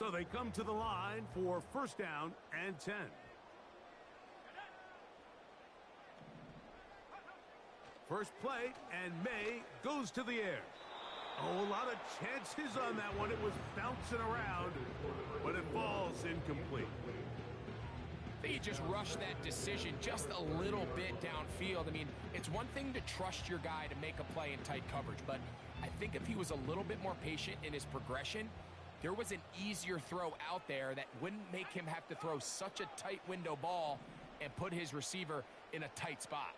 So they come to the line for first down and 10. First play, and May goes to the air. Oh, a lot of chances on that one. It was bouncing around, but it falls incomplete. I think you just rushed that decision just a little bit downfield. I mean, it's one thing to trust your guy to make a play in tight coverage, but I think if he was a little bit more patient in his progression, there was an easier throw out there that wouldn't make him have to throw such a tight window ball and put his receiver in a tight spot.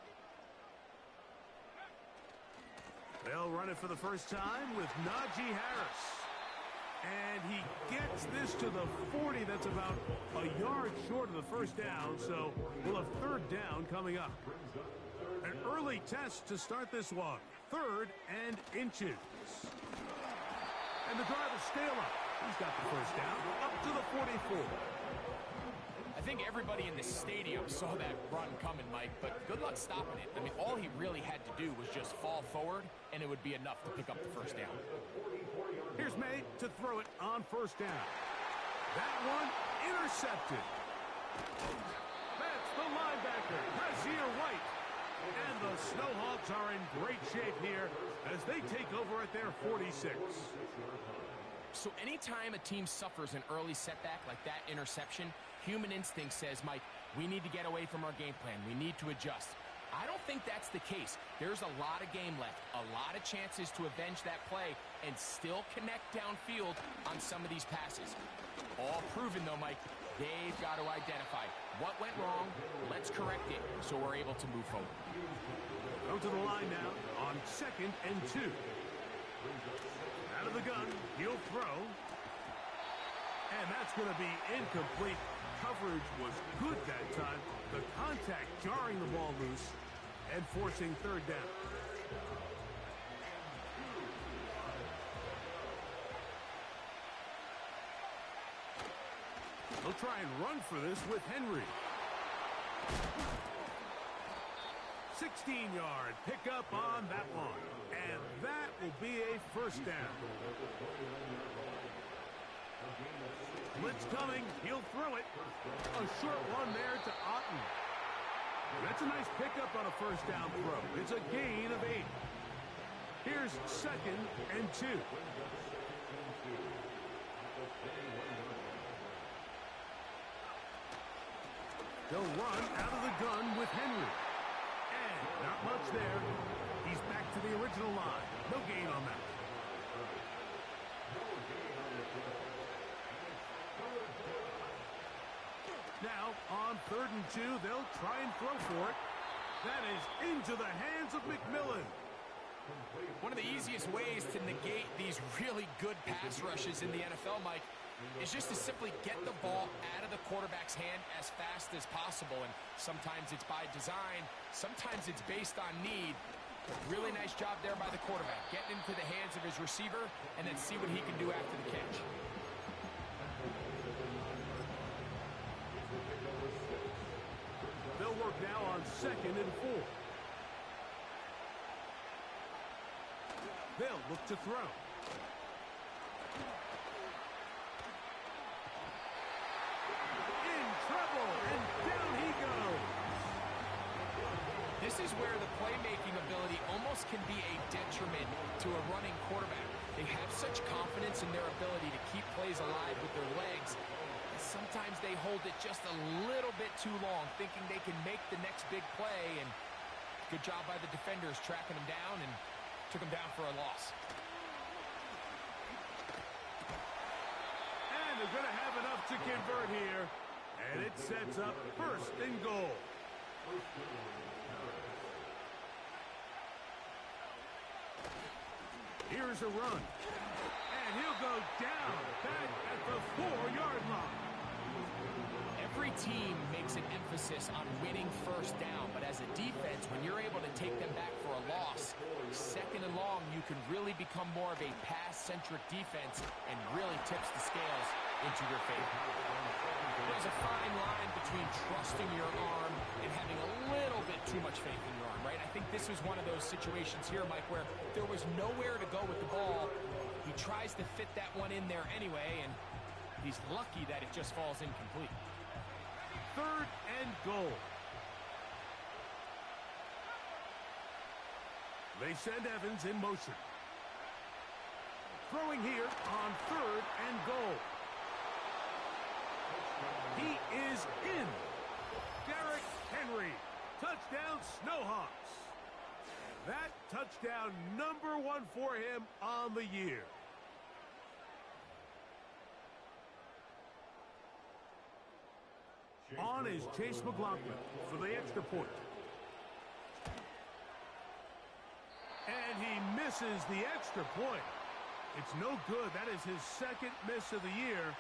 They'll run it for the first time with Najee Harris. And he gets this to the 40. That's about a yard short of the first down, so we'll have third down coming up. An early test to start this one. 3rd and inches. And the drive will scale up. He's got the first down up to the 44. I think everybody in the stadium saw that run coming, Mike, but good luck stopping it. I mean, all he really had to do was just fall forward, and it would be enough to pick up the first down. Here's May to throw it on first down. That one intercepted. That's the linebacker, Brazier White. And the Snowhawks are in great shape here as they take over at their 46. So anytime a team suffers an early setback like that interception, human instinct says, Mike, we need to get away from our game plan. We need to adjust. I don't think that's the case. There's a lot of game left, a lot of chances to avenge that play and still connect downfield on some of these passes. All proven, though, Mike, they've got to identify what went wrong, let's correct it so we're able to move forward. Go to the line now on 2nd and 2. Out of the gun, he'll throw. And that's going to be incomplete. Coverage was good that time. The contact jarring the ball loose and forcing third down. They'll try and run for this with Henry. 16-yard pickup on that one. And that will be a first down. Blitz coming. He'll throw it. A short one there to Otten. That's a nice pickup on a first down throw. It's a gain of 8. Here's 2nd and 2. They'll run out of the gun with Henry. And not much there. He's back to the original line. No gain on that. Now, on 3rd and 2, they'll try and throw for it. That is into the hands of McMillan. One of the easiest ways to negate these really good pass rushes in the NFL, Mike, is just to simply get the ball out of the quarterback's hand as fast as possible. And sometimes it's by design, sometimes it's based on need. Really nice job there by the quarterback, getting into the hands of his receiver and then see what he can do after the catch. They'll work now on 2nd and 4. They'll look to throw. In trouble, and down he goes. This is where the playmaking ability almost can be a detriment to a running quarterback. They have such confidence in their ability to keep plays alive with their legs. Sometimes they hold it just a little bit too long, thinking they can make the next big play, and good job by the defenders tracking them down and took them down for a loss. And they're going to have enough to convert here, and it sets up 1st and goal. Here's a run, and he'll go down back at the 4-yard line. Every team makes an emphasis on winning first down, but as a defense, when you're able to take them back for a loss, 2nd and long, you can really become more of a pass-centric defense and really tips the scales into your favor. There's a fine line between trusting your arm and having a little bit too much faith in your arm, right? I think this was one of those situations here, Mike, where there was nowhere to go with the ball. He tries to fit that one in there anyway, and He's lucky that it just falls incomplete. 3rd and goal. They send Evans in motion. Throwing here on 3rd and goal. He is in. Derrick Henry. Touchdown, Snowhawks. That touchdown number 1 for him on the year. On is Chase McLaughlin for the extra point. And he misses the extra point. It's no good. That is his 2nd miss of the year.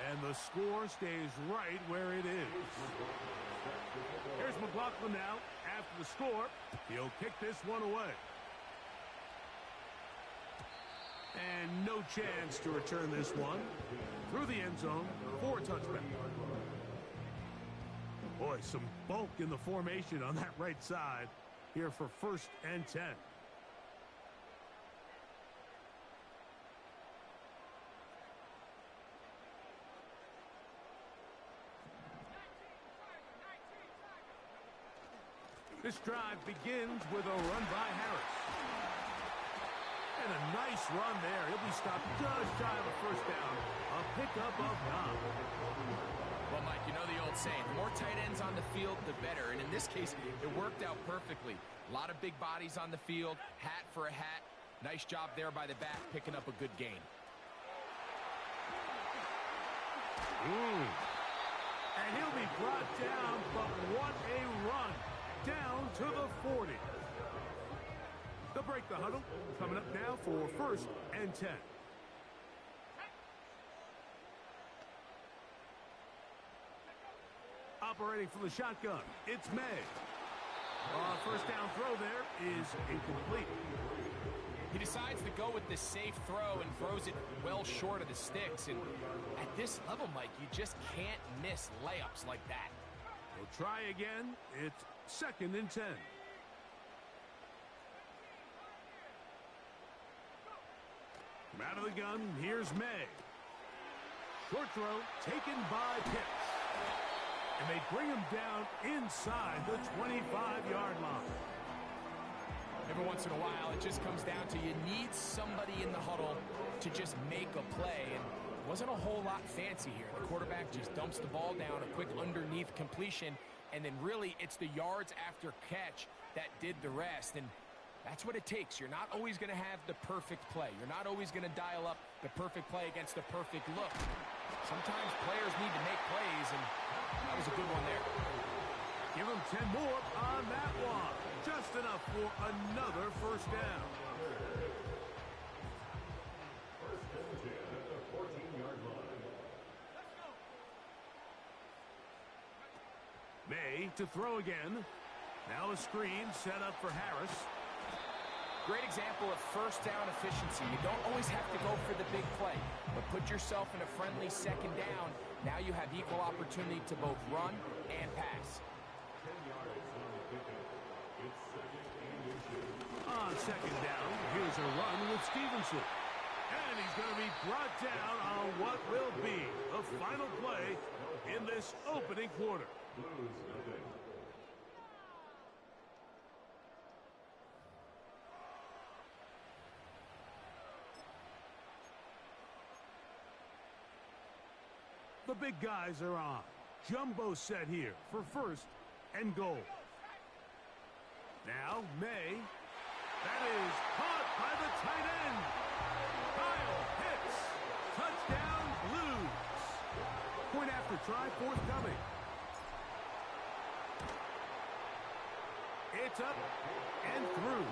And the score stays right where it is. Here's McLaughlin now. After the score, he'll kick this one away. And no chance to return this one. Through the end zone for a touchback. Boy, some bulk in the formation on that right side here for 1st and 10. This drive begins with a run by Harris. And a nice run there. He'll be stopped just shy of a 1st down. A pickup of 9. Well, Mike, you know the old saying, the more tight ends on the field, the better. And in this case, it worked out perfectly. A lot of big bodies on the field, hat for a hat. Nice job there by the back, picking up a good gain. And he'll be brought down, but what a run. Down to the 40. They'll break the huddle. Coming up now for 1st and 10. Operating from the shotgun, it's May. 1st down throw there is incomplete. He decides to go with the safe throw and throws it well short of the sticks. And at this level, Mike, you just can't miss layups like that. We'll try again. It's 2nd and 10. From out of the gun, here's May. Short throw taken by Pitts. And they bring him down inside the 25-yard line. Every once in a while, it just comes down to you need somebody in the huddle to just make a play. And it wasn't a whole lot fancy here. The quarterback just dumps the ball down, a quick underneath completion, and then really it's the yards after catch that did the rest. And that's what it takes. You're not always going to have the perfect play. You're not always going to dial up the perfect play against the perfect look. Sometimes players need to make plays, and that was a good one there. Give him 10 more on that one. Just enough for another 1st down. May to throw again. Now a screen set up for Harris. Great example of 1st down efficiency. You don't always have to go for the big play, but put yourself in a friendly 2nd down. Now you have equal opportunity to both run and pass. On 2nd down, here's a run with Stevenson. And he's going to be brought down on what will be the final play in this opening quarter. The big guys are on. Jumbo set here for 1st and goal. Now, May. That is caught by the tight end. Kyle Pitts. Touchdown, Blues. Point after try forthcoming. It's up and through.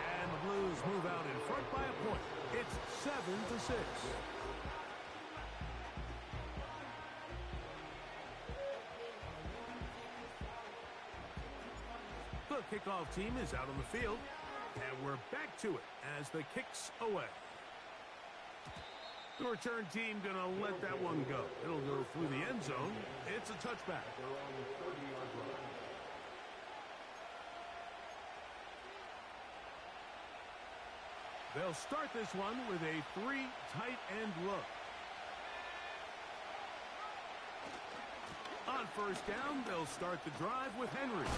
And the Blues move out in front by a point. It's 7-6. The kickoff team is out on the field, and we're back to it as the kick's away. The return team going to let that one go. It'll go through the end zone. It's a touchback. They'll start this one with a 3 tight end look. first down. They'll start the drive with Henry.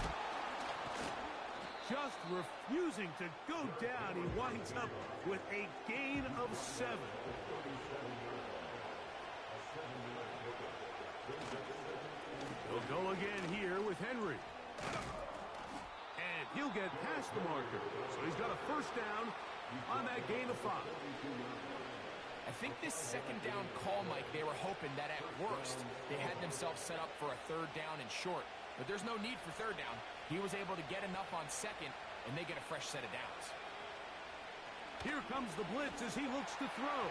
Just refusing to go down. He winds up with a gain of 7. He'll go again here with Henry. And he'll get past the marker. So he's got a first down on that gain of 5. I think this second down call, Mike, they were hoping that at worst they had themselves set up for a third down and short. But there's no need for third down. He was able to get enough on second, and they get a fresh set of downs. Here comes the blitz as he looks to throw.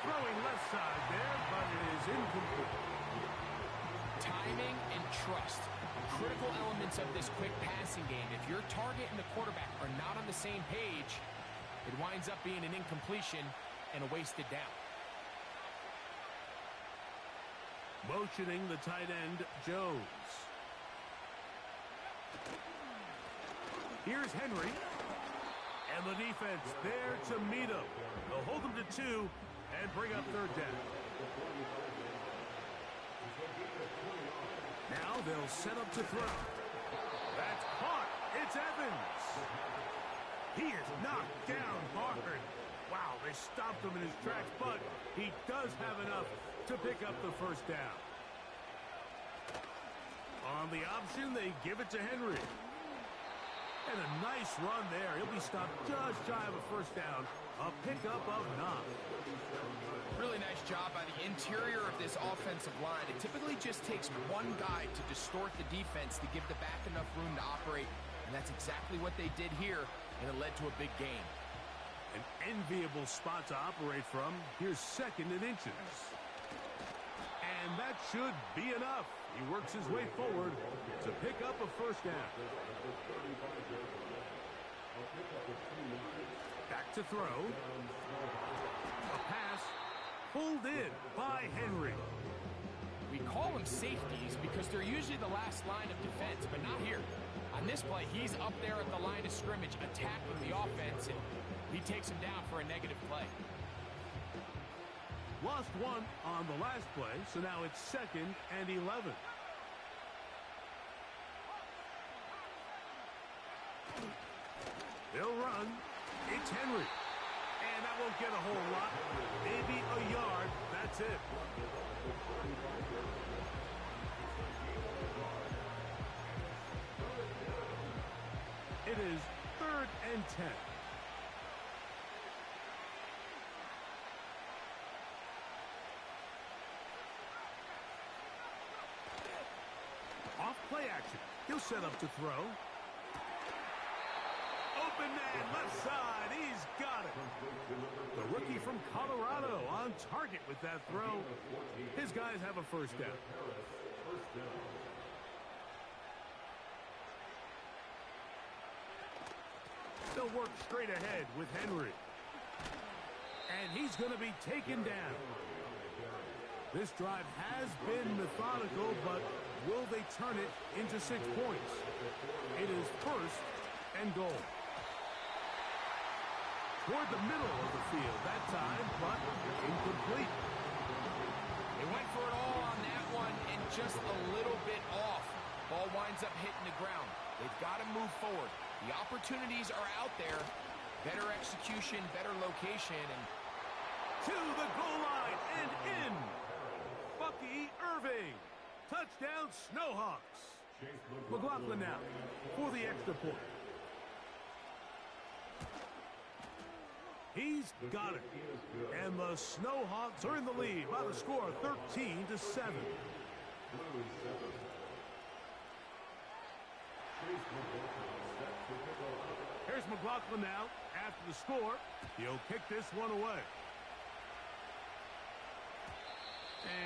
Throwing left side there, but it is incomplete. Timing and trust, critical elements of this quick passing game. If your target and the quarterback are not on the same page, it winds up being an incompletion and a wasted down. Motioning the tight end, Jones. Here's Henry. And the defense there to meet him. They'll hold him to 2 and bring up third down. Now they'll set up to throw. That's caught. It's Evans. He is knocked down hard. Wow, they stopped him in his tracks, but he does have enough to pick up the first down. On the option, they give it to Henry. And a nice run there. He'll be stopped just shy of a first down. A pickup of 9. Really nice job by the interior of this offensive line. It typically just takes one guy to distort the defense to give the back enough room to operate. And that's exactly what they did here, and it led to a big gain. An enviable spot to operate from. Here's second and inches. And that should be enough. He works his way forward to pick up a first down. Back to throw. A pass pulled in by Henry. We call them safeties because they're usually the last line of defense, but not here. On this play, he's up there at the line of scrimmage attacking the offense, and he takes him down for a negative play. Lost 1 on the last play, so now it's 2nd and 11. They'll run. It's Henry. And that won't get a whole lot. Maybe a yard. That's it. It is 3rd and 10. Off play action. He'll set up to throw. Open man, left side. He's got it. The rookie from Colorado on target with that throw. His guys have a first down. They'll work straight ahead with Henry. And he's going to be taken down. This drive has been methodical, but will they turn it into 6 points? It is 1st and goal. Toward the middle of the field that time, but incomplete. They went for it all on that one and just a little bit off. Ball winds up hitting the ground. They've got to move forward. The opportunities are out there. Better execution, better location, and to the goal line and in. Bucky Irving. Touchdown, Snowhawks. McLaughlin now for the extra point. He's got it. And the Snowhawks are in the lead by the score of 13-7. Here's McLaughlin now after the score. He'll kick this one away.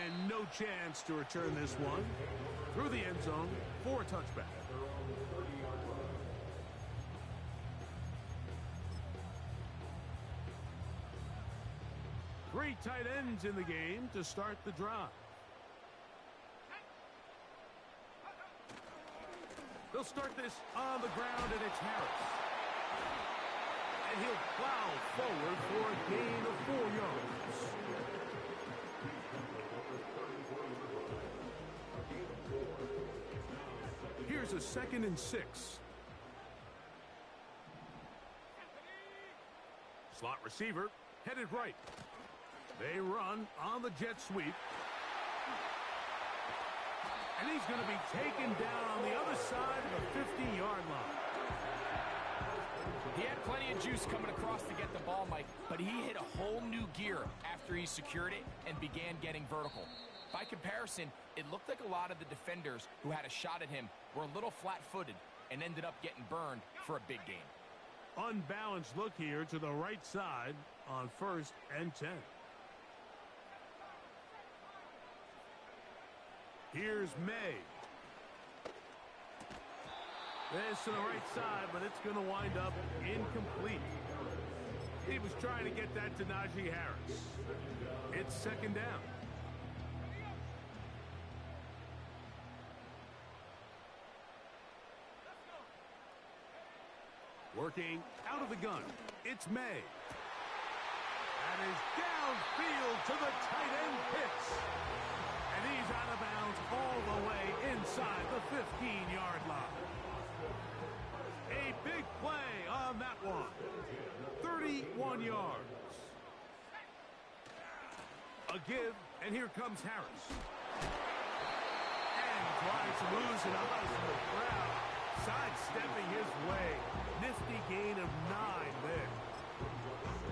And no chance to return this one through the end zone for a touchback. Three tight ends in the game to start the drive. They'll start this on the ground, and it's Harris. And he'll plow forward for a gain of 4 yards. Here's a 2nd and 6. Slot receiver, headed right. They run on the jet sweep. And he's going to be taken down on the other side of the 50-yard line. He had plenty of juice coming across to get the ball, Mike, but he hit a whole new gear after he secured it and began getting vertical. By comparison, it looked like a lot of the defenders who had a shot at him were a little flat-footed and ended up getting burned for a big gain. Unbalanced look here to the right side on 1st and 10. Here's May. This to the right side, but it's going to wind up incomplete. He was trying to get that to Najee Harris. It's 2nd down. Working out of the gun, it's May. That is downfield to the tight end Pitts. And he's out of bounds all the way inside the 15-yard line. A big play on that one. 31 yards. A give, and here comes Harris. And trying to lose it eyes from the crowd. Sidestepping his way. Nifty gain of 9 there.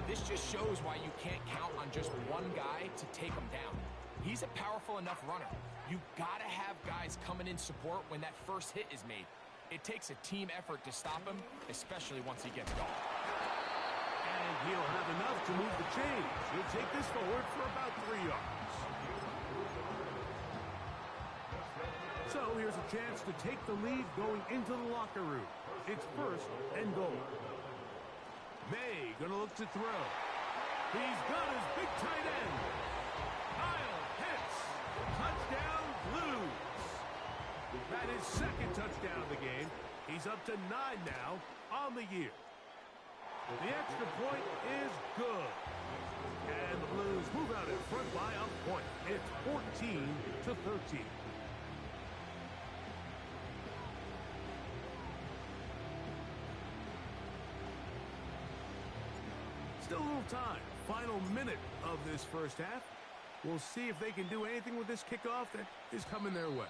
This just shows why you can't count on just one guy to take him down. He's a powerful enough runner. You've got to have guys coming in support when that first hit is made. It takes a team effort to stop him, especially once he gets going. And he'll have enough to move the chains. He'll take this forward for about 3 yards. So here's a chance to take the lead going into the locker room. It's 1st and goal. May gonna look to throw. He's got his big tight end. Kyle Pitts. Touchdown Blues. That is 2nd touchdown of the game. He's up to 9 now on the year. The extra point is good. And the Blues move out in front by a point. It's 14-13. Still a little time. Final minute of this first half. We'll see if they can do anything with this kickoff that is coming their way.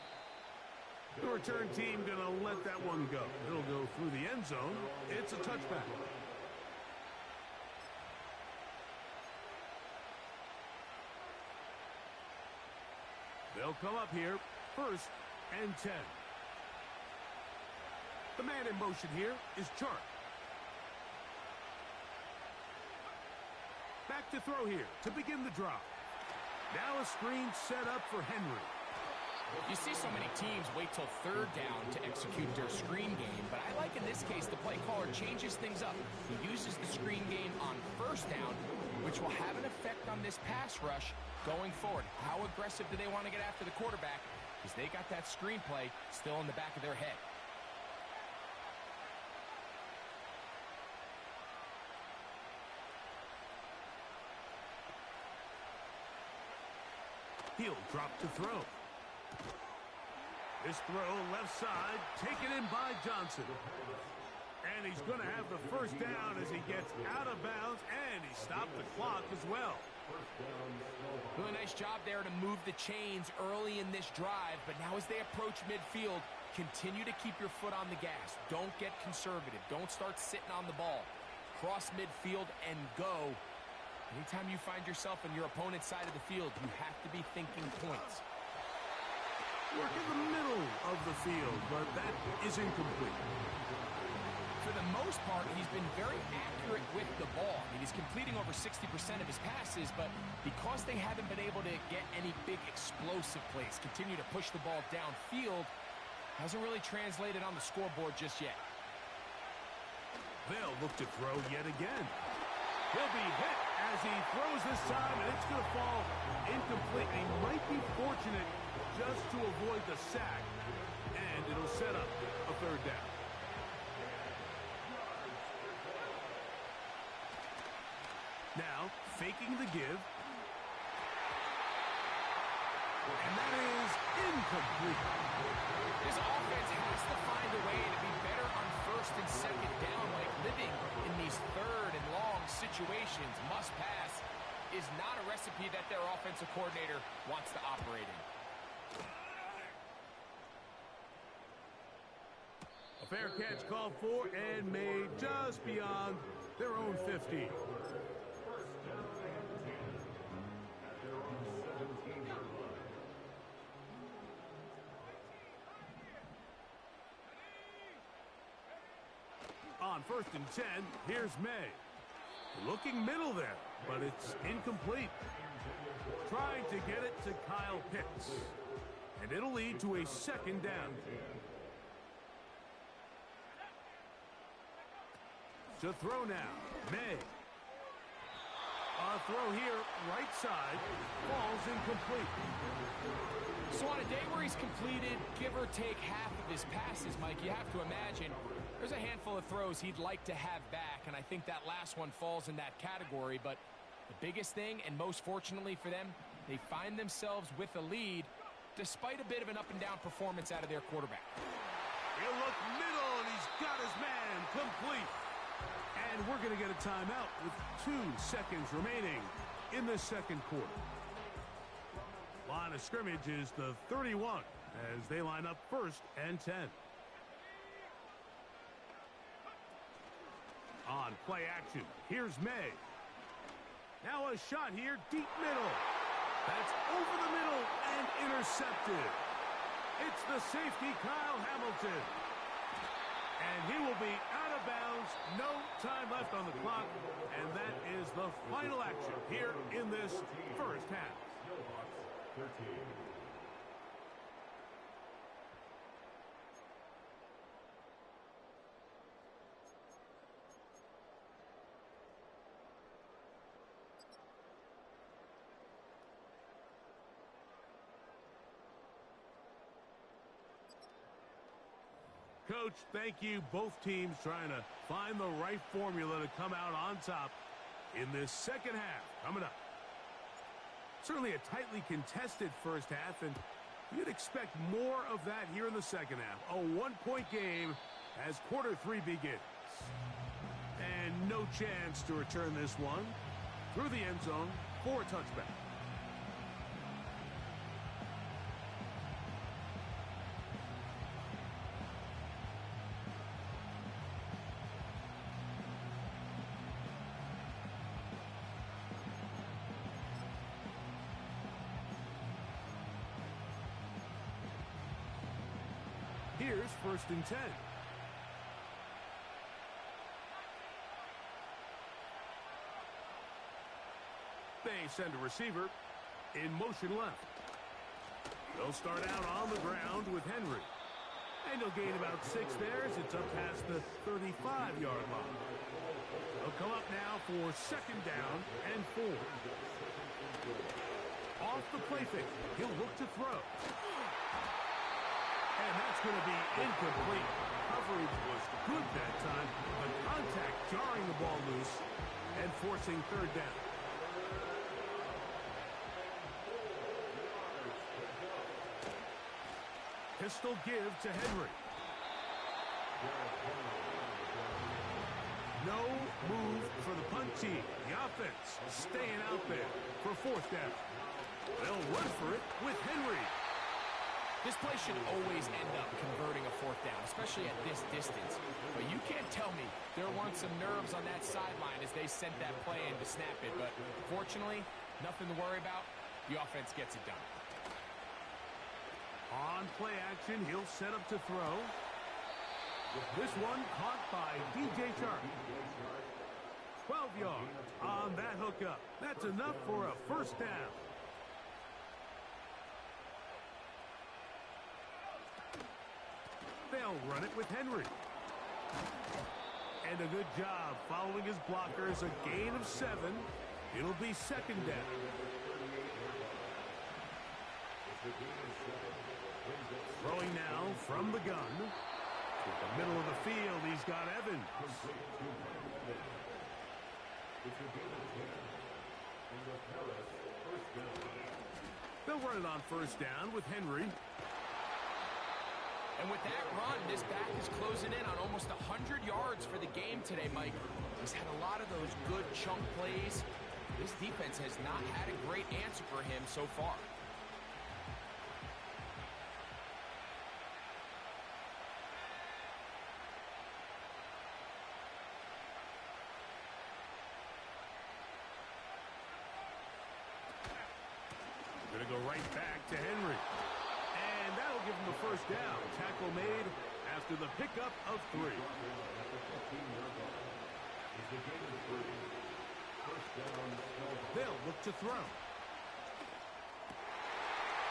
The return team going to let that one go. It'll go through the end zone. It's a touchback. They'll come up here, 1st and 10. The man in motion here is Chark. Back to throw here to begin the drive. Now a screen set up for Henry. You see so many teams wait till 3rd down to execute their screen game, but I like in this case the play caller changes things up. He uses the screen game on 1st down, which will have an effect on this pass rush going forward. How aggressive do they want to get after the quarterback? Because they got that screen play still in the back of their head. He'll drop to throw. This throw left side, taken in by Johnson. And he's going to have the 1st down as he gets out of bounds, and he stopped the clock as well. Really nice job there to move the chains early in this drive, but now as they approach midfield, continue to keep your foot on the gas. Don't get conservative. Don't start sitting on the ball. Cross midfield and go. Anytime you find yourself on your opponent's side of the field, you have to be thinking points. Work in the middle of the field, but that is incomplete. For the most part, he's been very accurate with the ball. I mean, he's completing over 60% of his passes, but because they haven't been able to get any big explosive plays, continue to push the ball downfield, hasn't really translated on the scoreboard just yet. They'll look to throw yet again. He'll be hit as he throws this time, and it's going to fall incomplete. He might be fortunate just to avoid the sack, and it'll set up a 3rd down. Now, faking the give. And that is incomplete. This offense has to find a way to be better on first and second down, like living in these third and long situations. Must pass is not a recipe that their offensive coordinator wants to operate in. A fair catch called for and made just beyond their own 50. On 1st and 10, here's May. Looking middle there, but it's incomplete. Trying to get it to Kyle Pitts. And it'll lead to a second down. To throw now, May. A throw here, right side, falls incomplete. So on a day where he's completed, give or take half of his passes, Mike, you have to imagine there's a handful of throws he'd like to have back, and I think that last one falls in that category. But the biggest thing, and most fortunately for them, they find themselves with a lead despite a bit of an up-and-down performance out of their quarterback. He'll look middle, and he's got his man complete. And we're going to get a timeout with 2 seconds remaining in the second quarter. Line of scrimmage is the 31 as they line up 1st and 10. On play action, here's May. Now a shot here, deep middle. That's over the middle and intercepted. It's the safety, Kyle Hamilton. And he will be out of bounds. No time left on the clock. And that is the final action here in this first half. Coach, thank you. Both teams trying to find the right formula to come out on top in this second half coming up. Certainly a tightly contested first half, and you'd expect more of that here in the second half. A one-point game as quarter 3 begins. And no chance to return this one through the end zone for a touchback. Here's 1st and 10. They send a receiver in motion left. They'll start out on the ground with Henry. And he'll gain about 6 there as it's up past the 35-yard line. They'll come up now for 2nd down and 4. Off the play fake, he'll look to throw. And that's going to be incomplete. Coverage was good that time, but contact jarring the ball loose and forcing 3rd down. Pistol give to Henry. No move for the punt team. The offense staying out there for 4th down. They'll run for it with Henry. This play should always end up converting a 4th down, especially at this distance. But you can't tell me there weren't some nerves on that sideline as they sent that play in to snap it. But fortunately, nothing to worry about. The offense gets it done. On play action, he'll set up to throw. This one caught by DJ Chark. 12 yards on that hookup. That's enough for a 1st down. They'll run it with Henry. And a good job following his blockers. A gain of 7. It'll be 2nd down. Throwing now from the gun. To the middle of the field, he's got Evans. They'll run it on 1st down with Henry. And with that run, this back is closing in on almost 100 yards for the game today, Mike. He's had a lot of those good chunk plays. This defense has not had a great answer for him so far. Going to go right back to Henry. And that'll give him the first down. Tackle made after the pickup of 3. They'll look to throw.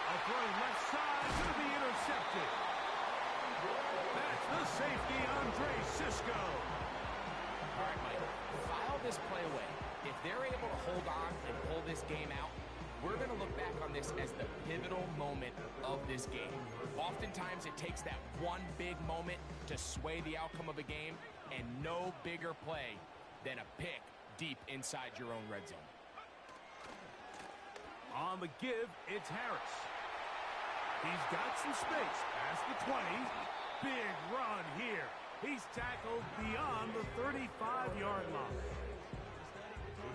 A throw left side to be intercepted. That's the safety, Andre Cisco. All right, Mike, file this play away. If they're able to hold on and pull this game out, we're going to look back on this as the pivotal moment of this game. Oftentimes, it takes that one big moment to sway the outcome of a game, and no bigger play than a pick deep inside your own red zone. On the give, it's Harris. He's got some space past the 20. Big run here. He's tackled beyond the 35-yard line.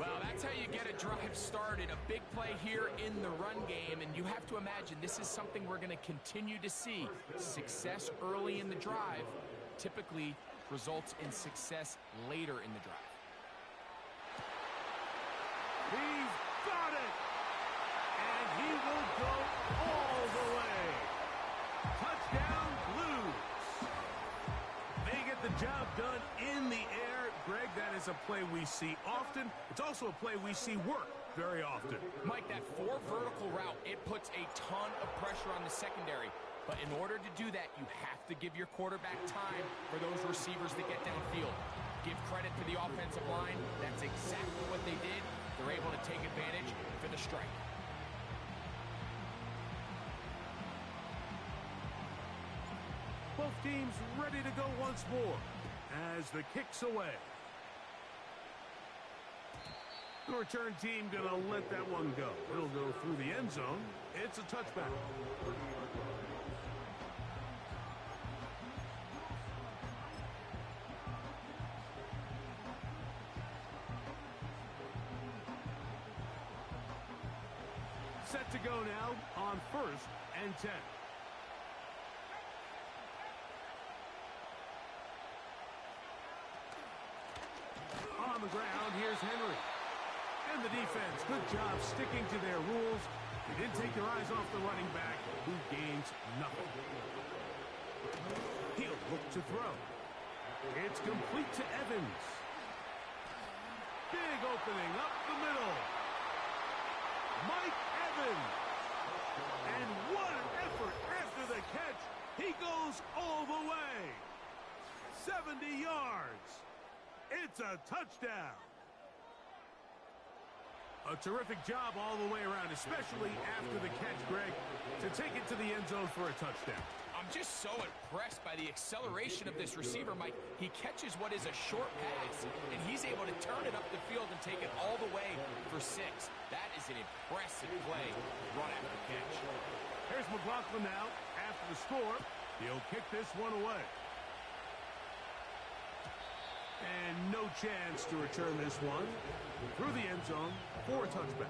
Well, that's how you get a drive started. A big play here in the run game, and you have to imagine this is something we're going to continue to see. Success early in the drive typically results in success later in the drive. He's got it! And he will go all the way. Touchdown, Blues. They get the job done in the air. Greg, that is a play we see often. It's also a play we see work very often. Mike, that 4 vertical route, it puts a ton of pressure on the secondary. But in order to do that, you have to give your quarterback time for those receivers to get downfield. Give credit to the offensive line. That's exactly what they did. They're able to take advantage for the strike. Both teams ready to go once more as the kick's away. The return team going to let that one go. It'll go through the end zone. It's a touchback. Set to go now on 1st and 10. On the ground, here's Henry. And the defense, good job sticking to their rules. They didn't take their eyes off the running back, who gains nothing. He'll look to throw. It's complete to Evans. Big opening up the middle. Mike Evans. And what an effort after the catch. He goes all the way. 70 yards. It's a touchdown. A terrific job all the way around, especially after the catch, Greg, to take it to the end zone for a touchdown. I'm just so impressed by the acceleration of this receiver, Mike. He catches what is a short pass, and he's able to turn it up the field and take it all the way for 6. That is an impressive play run after catch. Here's McLaughlin now after the score. He'll kick this one away. And no chance to return this one through the end zone for a touchback.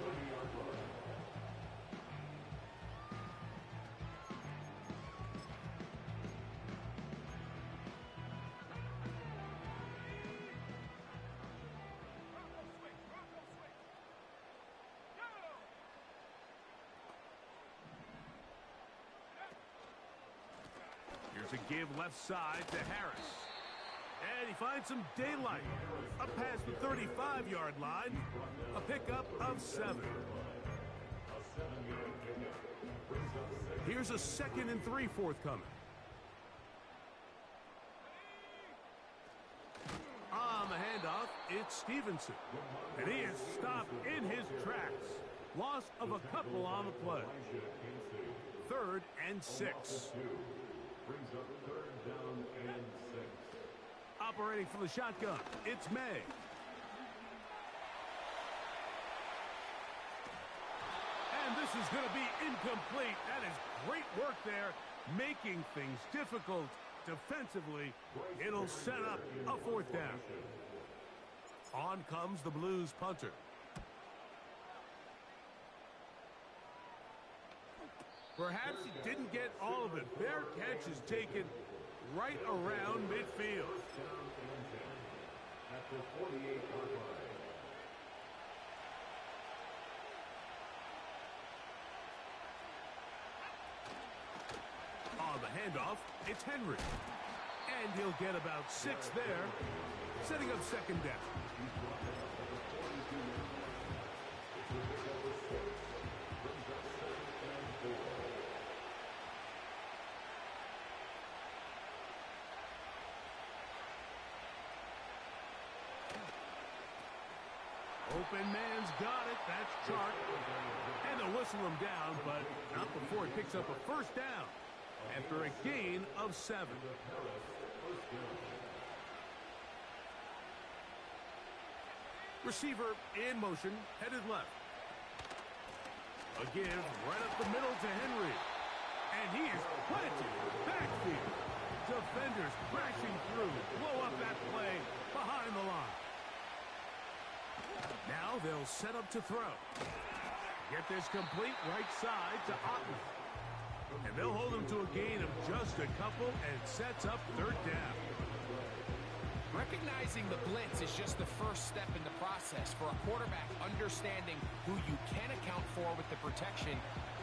Here's a give left side to Harris. And he finds some daylight. Up past the 35-yard line. A pickup of 7. Here's a 2nd and 3 forthcoming. On the handoff, it's Stevenson. And he is stopped in his tracks. Loss of a couple on the play. 3rd and 6. Operating from the shotgun, it's May. And this is going to be incomplete. That is great work there making things difficult defensively. It'll set up a fourth down. On comes the Blues punter. Perhaps he didn't get all of it. Their catch is taken right around midfield. On the handoff, it's Henry. And he'll get about 6 there, setting up second down. Open man's got it. That's Chark. And they'll whistle him down, but not before he picks up a first down after a gain of 7. Receiver in motion, headed left. A give right up the middle to Henry. And he is planted backfield. Defenders crashing through. Blow up that play behind the line. Now they'll set up to throw. Get this complete right side to Otten. And they'll hold him to a gain of just a couple and sets up third down. Recognizing the blitz is just the first step in the process for a quarterback, understanding who you can account for with the protection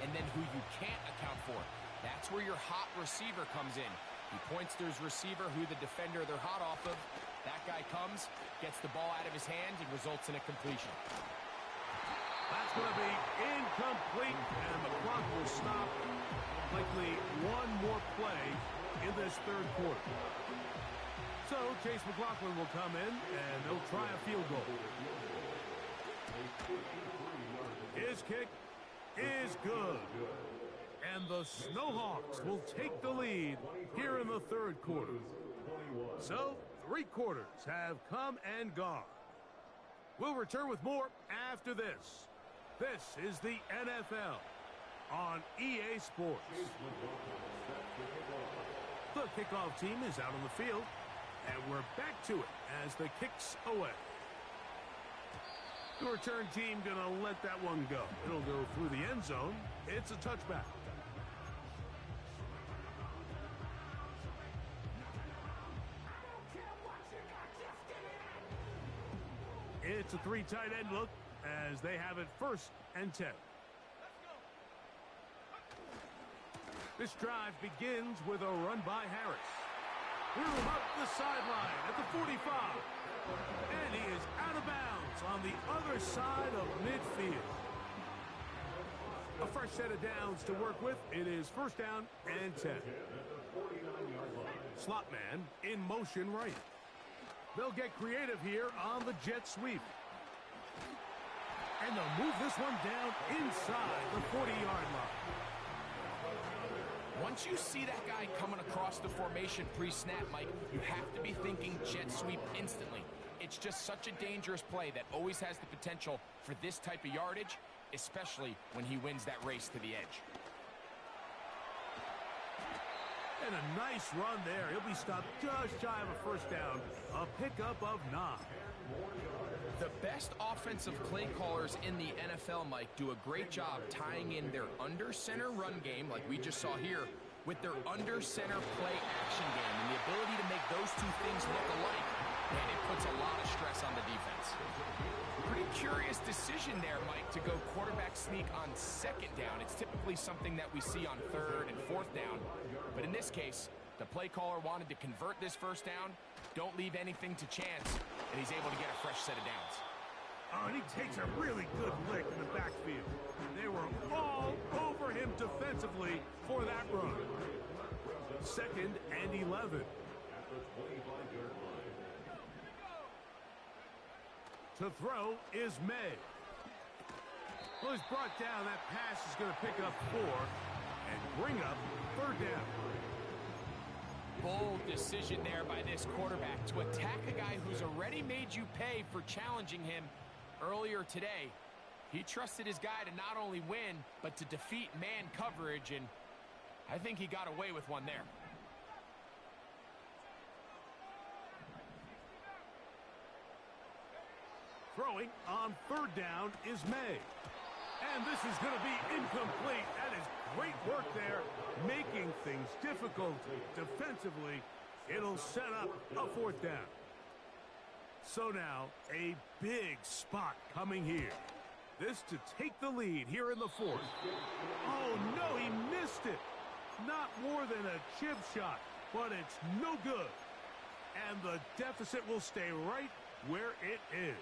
and then who you can't account for. That's where your hot receiver comes in. He points to his receiver, who the defender they're hot off of. That guy comes, gets the ball out of his hand, and results in a completion. That's going to be incomplete, and the clock will stop. Likely one more play in this third quarter. So Chase McLaughlin will come in, and they'll try a field goal. His kick is good. And the Snowhawks will take the lead here in the third quarter. So 3 quarters have come and gone. We'll return with more after this. This is the NFL on EA Sports. The kickoff team is out on the field, and we're back to it as the kick's away. The return team gonna let that one go. It'll go through the end zone. It's a touchback. It's a 3 tight end look as they have it 1st and 10. This drive begins with a run by Harris. Through up the sideline at the 45. And he is out of bounds on the other side of midfield. A fresh set of downs to work with. It is 1st down and 10. Slot man in motion right. They'll get creative here on the jet sweep. And they'll move this one down inside the 40-yard line. Once you see that guy coming across the formation pre-snap, Mike, you have to be thinking jet sweep instantly. It's just such a dangerous play that always has the potential for this type of yardage, especially when he wins that race to the edge. And a nice run there. He'll be stopped just shy of a 1st down. A pickup of 9. The best offensive play callers in the NFL, Mike, do a great job tying in their under-center run game, like we just saw here, with their under-center play action game. And the ability to make those two things look alike, and it puts a lot of stress on the defense. Pretty curious decision there, Mike, to go quarterback sneak on 2nd down. It's typically something that we see on 3rd and 4th down. But in this case, the play caller wanted to convert this 1st down, don't leave anything to chance, and he's able to get a fresh set of downs. Oh, and he takes a really good lick in the backfield. They were all over him defensively for that run. 2nd and 11. To throw is May. Well, he's brought down. That pass is going to pick up 4 and bring up 3rd down. Bold decision there by this quarterback to attack a guy who's already made you pay for challenging him earlier today. He trusted his guy to not only win, but to defeat man coverage, and I think he got away with one there. Throwing on third down is May. And this is going to be incomplete. That is great work there, making things difficult defensively. It'll set up a fourth down. So now, a big spot coming here. This to take the lead here in the fourth. Oh, no, he missed it. Not more than a chip shot, but it's no good. And the deficit will stay right where it is.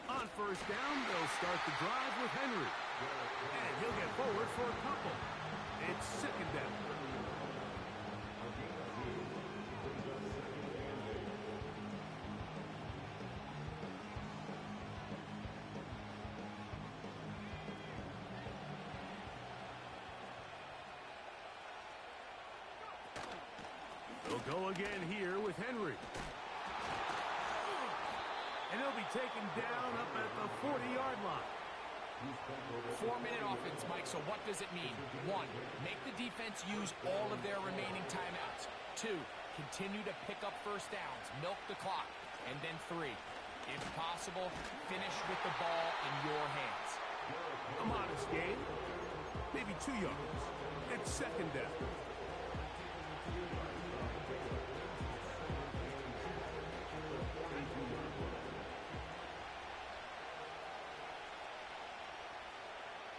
On first down, they'll start the drive with Henry. And he'll get forward for a couple. It's second down. They'll go again here with Henry. And he'll be taken down up at the 40-yard line. 4-minute offense, Mike, so what does it mean? 1, make the defense use all of their remaining timeouts. 2, continue to pick up first downs, milk the clock. And then 3, if possible, finish with the ball in your hands. A modest game, maybe 2 yards. It's second down.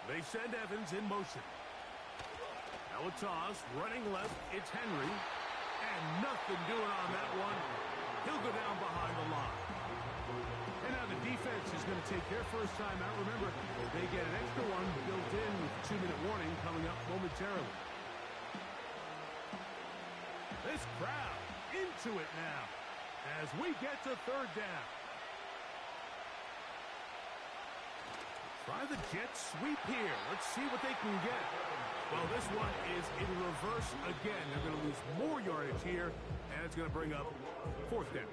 They send Evans in motion. Now a toss, running left, it's Henry. And nothing doing on that one. He'll go down behind the line. And now the defense is going to take their first time out. Remember, they get an extra one built in with the 2-minute warning coming up momentarily. This crowd into it now as we get to third down. Try the jet sweep here. Let's see what they can get. Well, this one is in reverse again. They're going to lose more yardage here, and it's going to bring up fourth down.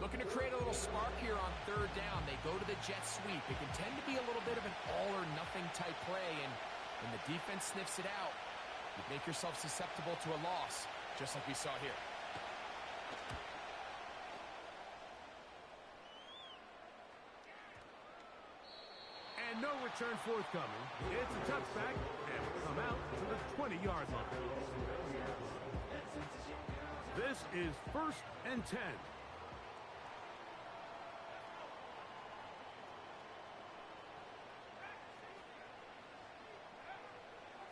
Looking to create a little spark here on third down. They go to the jet sweep. It can tend to be a little bit of an all-or-nothing type play, and when the defense sniffs it out, you make yourself susceptible to a loss, just like we saw here. And no return forthcoming. It's a touchback, and will come out to the 20-yard line. This is 1st and 10.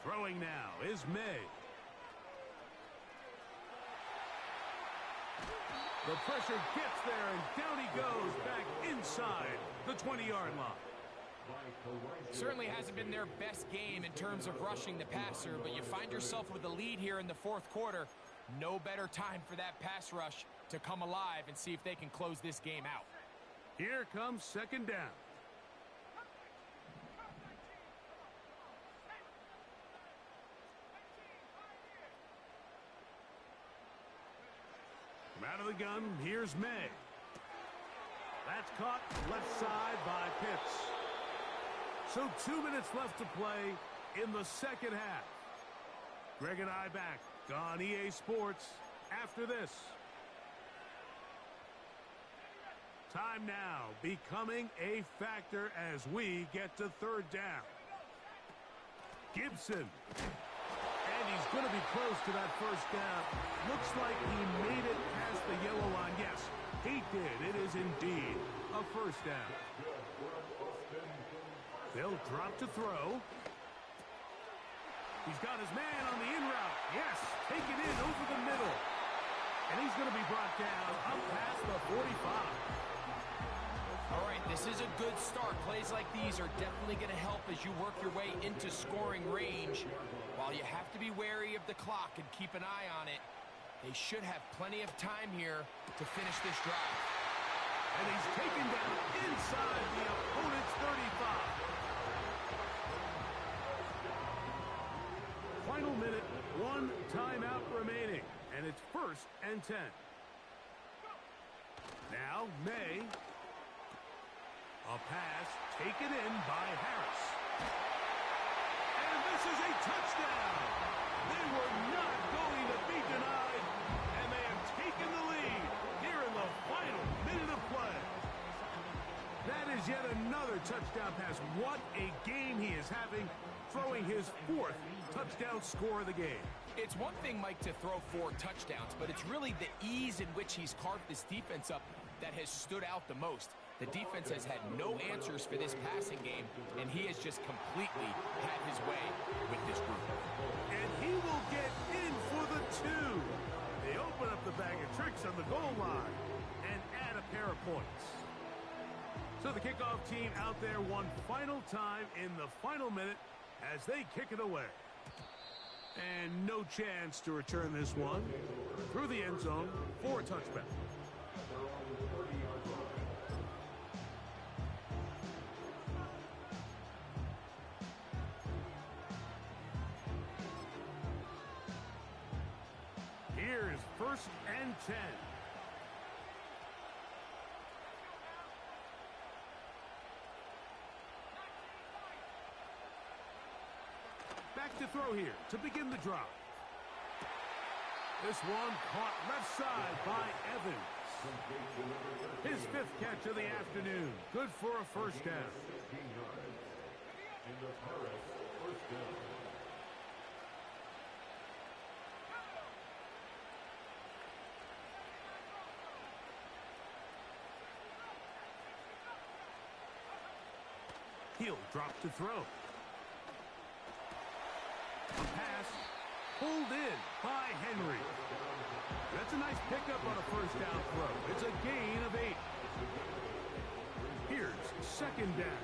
Throwing now is May. The pressure gets there, and down he goes back inside the 20-yard line. Certainly hasn't been their best game in terms of rushing the passer, but you find yourself with a lead here in the fourth quarter. No better time for that pass rush to come alive and see if they can close this game out. Here comes second down. From out of the gun, here's May. That's caught left side by Pitts. So 2 minutes left to play in the second half. Greg and I back on EA Sports after this. Time now becoming a factor as we get to third down. Gibson. And he's going to be close to that first down. Looks like he made it past the yellow line. Yes, he did. It is indeed a first down. They'll drop to throw. He's got his man on the in route. Yes, take it in over the middle. And he's going to be brought down up past the 45. All right, this is a good start. Plays like these are definitely going to help as you work your way into scoring range. While you have to be wary of the clock and keep an eye on it, they should have plenty of time here to finish this drive. And he's taken down inside the opponent's 35. Final minute, 1 timeout remaining. and it's 1st and 10. Now, May. A pass taken in by Harris. And this is a touchdown. They were not going to be denied, and they have taken the lead here in the final minute of play. That is yet another touchdown pass. What a game he is having, throwing his 4th touchdown score of the game. It's one thing, Mike, to throw 4 touchdowns, but it's really the ease in which he's carved this defense up that has stood out the most. The defense has had no answers for this passing game, and he has just completely had his way with this group. And he will get in for the 2. They open up the bag of tricks on the goal line and add a pair of points. So the kickoff team out there one final time in the final minute as they kick it away. And no chance to return this one through the end zone for a touchback. Here's 1st and 10. Back to throw here to begin the drive. This one caught left side by Evans. His 5th catch of the afternoon. Good for a 1st down. He'll drop to throw. A pass pulled in by Henry. That's a nice pickup on a 1st down throw. It's a gain of 8. Here's 2nd down.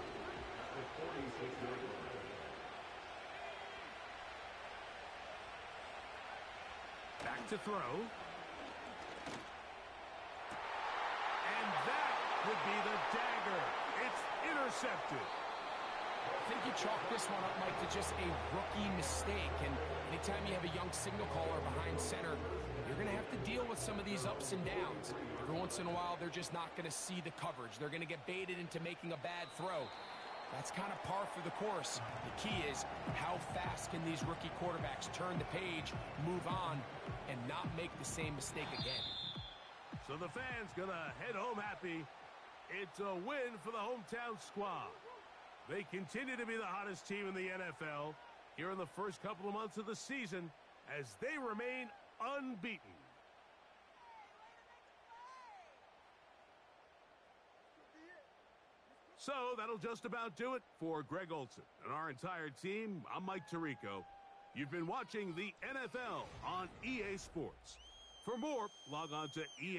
Back to throw. And that would be the dagger. It's intercepted. I think you chalk this one up, Mike, to just a rookie mistake. And anytime you have a young signal caller behind center, you're going to have to deal with some of these ups and downs. Every once in a while, they're just not going to see the coverage. They're going to get baited into making a bad throw. That's kind of par for the course. The key is how fast can these rookie quarterbacks turn the page, move on, and not make the same mistake again. So the fans going to head home happy. It's a win for the hometown squad. They continue to be the hottest team in the NFL here in the first couple of months of the season as they remain unbeaten. So that'll just about do it for Greg Olson and our entire team. I'm Mike Tirico. You've been watching the NFL on EA Sports. For more, log on to EA.